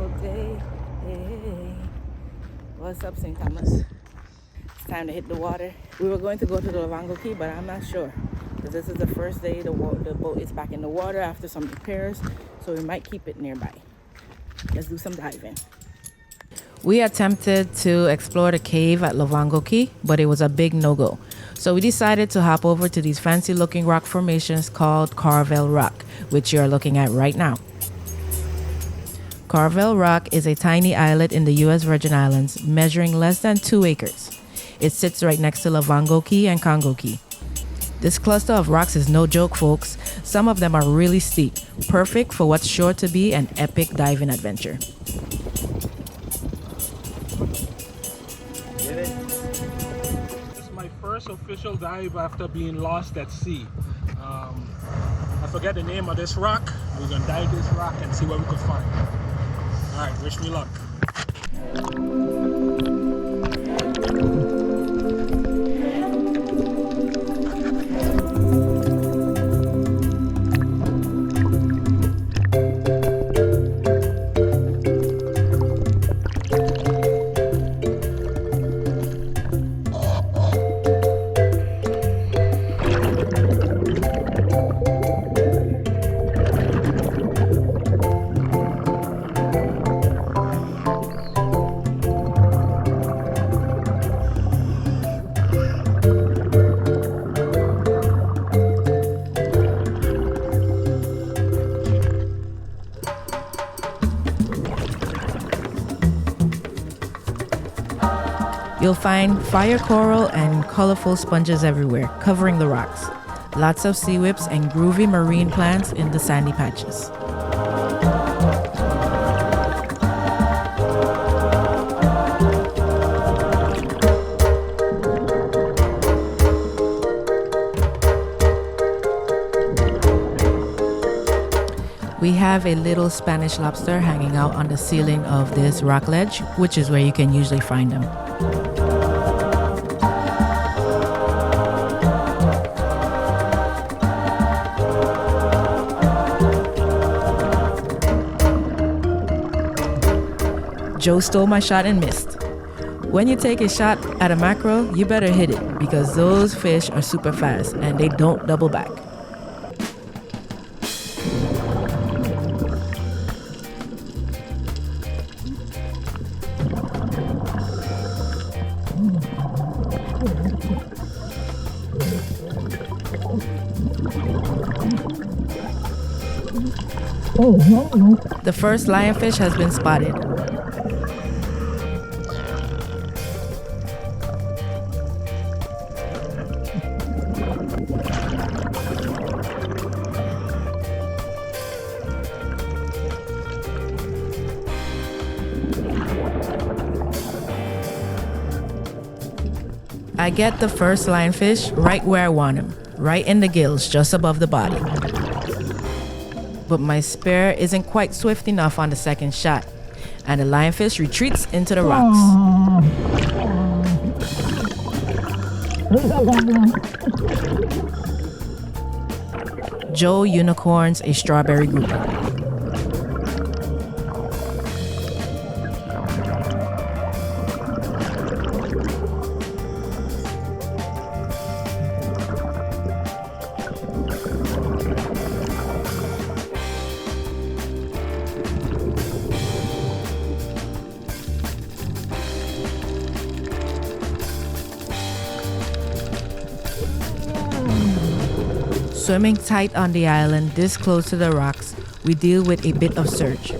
beautiful day. Hey. What's up, St. Thomas? It's time to hit the water. We were going to go to the Lovango Cay, but I'm not sure. Because this is the first day the boat is back in the water after some repairs. So we might keep it nearby. Let's do some diving. We attempted to explore the cave at Lovango Cay, but it was a big no-go. So we decided to hop over to these fancy-looking rock formations called Carvel Rock, which you are looking at right now. Carvel Rock is a tiny islet in the U.S. Virgin Islands, measuring less than 2 acres. It sits right next to Lovango Cay and Congo Cay. This cluster of rocks is no joke, folks. Some of them are really steep, perfect for what's sure to be an epic diving adventure. It's my first official dive after being lost at sea. I forget the name of this rock. We're gonna dive this rock and see what we could find. All right, wish me luck. You'll find fire coral and colorful sponges everywhere, covering the rocks. Lots of sea whips and groovy marine plants in the sandy patches. We have a little Spanish lobster hanging out on the ceiling of this rock ledge, which is where you can usually find them. Joe stole my shot and missed. When you take a shot at a mackerel, you better hit it because those fish are super fast and they don't double back. The first lionfish has been spotted. I get the first lionfish right where I want him, right in the gills, just above the body. But my spear isn't quite swift enough on the second shot, and the lionfish retreats into the rocks. Joe unicorns a strawberry grouper. Swimming tight on the island this close to the rocks, we deal with a bit of surge.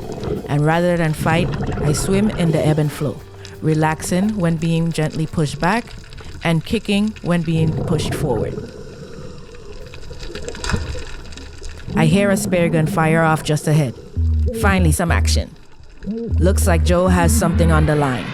And rather than fight, I swim in the ebb and flow, relaxing when being gently pushed back and kicking when being pushed forward. I hear a spear gun fire off just ahead. Finally, some action. Looks like Joe has something on the line.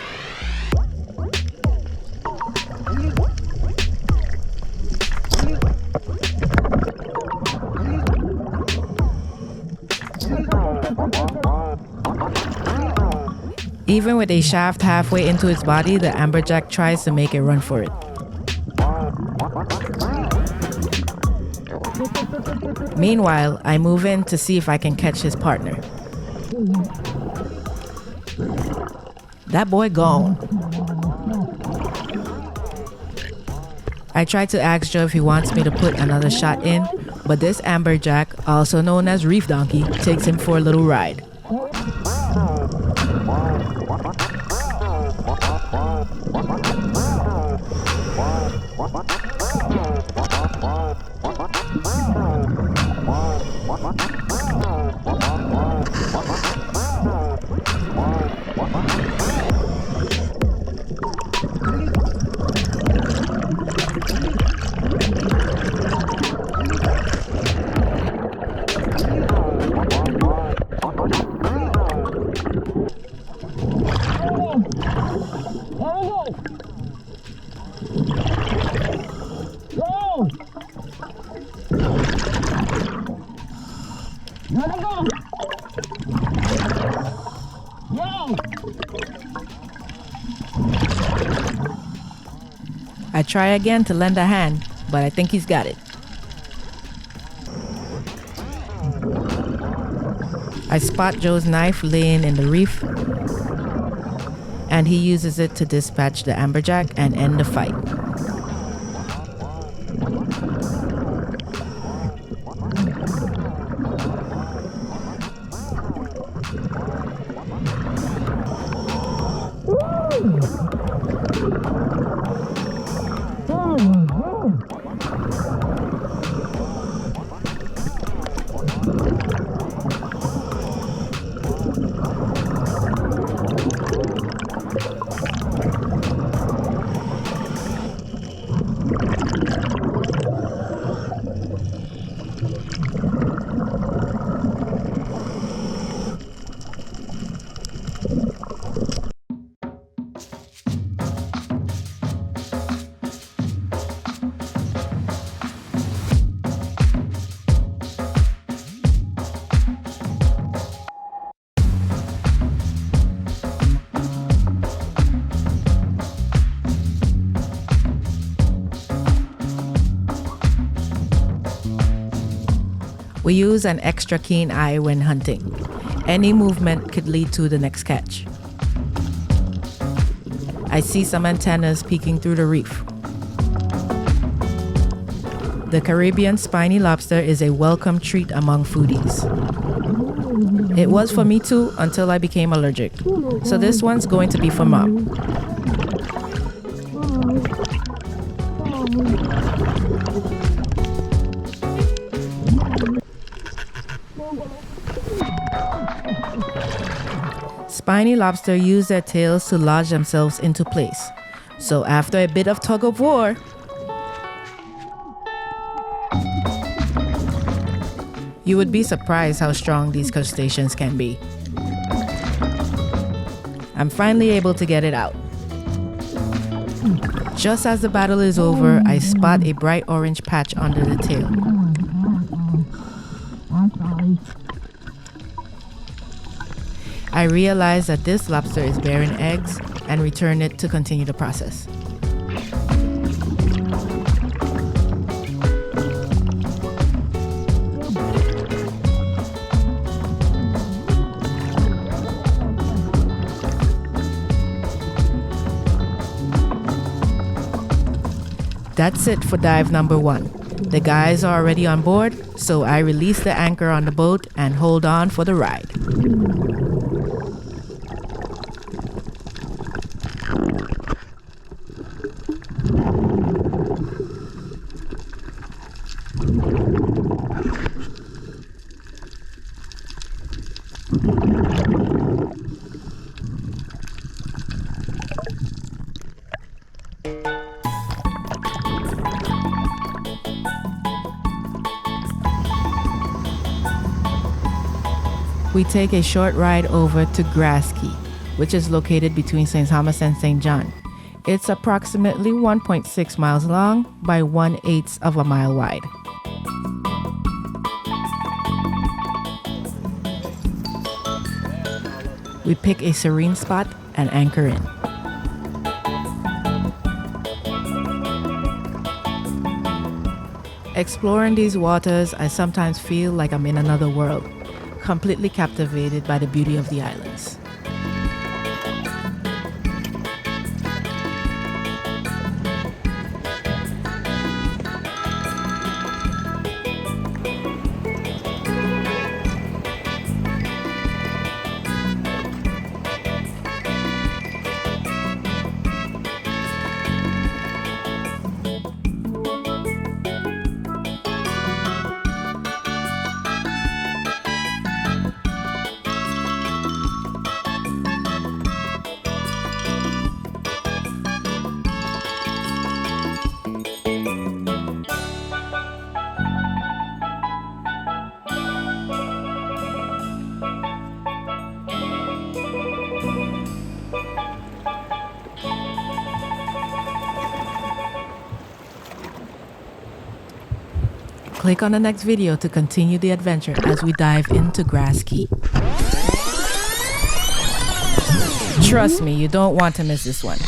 Even with a shaft halfway into its body, the Amberjack tries to make a run for it. Meanwhile, I move in to see if I can catch his partner. That boy gone. I tried to ask Joe if he wants me to put another shot in, but this Amberjack, also known as Reef Donkey, takes him for a little ride. I try again to lend a hand, but I think he's got it. I spot Joe's knife laying in the reef, and he uses it to dispatch the Amberjack and end the fight. We use an extra keen eye when hunting. Any movement could lead to the next catch. I see some antennas peeking through the reef. The Caribbean spiny lobster is a welcome treat among foodies. It was for me too until I became allergic. So this one's going to be for Mom. Spiny lobster use their tails to lodge themselves into place. So after a bit of tug of war, you would be surprised how strong these crustaceans can be. I'm finally able to get it out. Just as the battle is over, I spot a bright orange patch under the tail. I realize that this lobster is bearing eggs and return it to continue the process. That's it for dive number 1. The guys are already on board, so I release the anchor on the boat and hold on for the ride. We take a short ride over to Grass Cay, which is located between St. Thomas and St. John. It's approximately 1.6 miles long by 1/8 of a mile wide. We pick a serene spot and anchor in. Exploring these waters, I sometimes feel like I'm in another world, completely captivated by the beauty of the islands. Click on the next video to continue the adventure as we dive into Grass Cay. Trust me, you don't want to miss this one.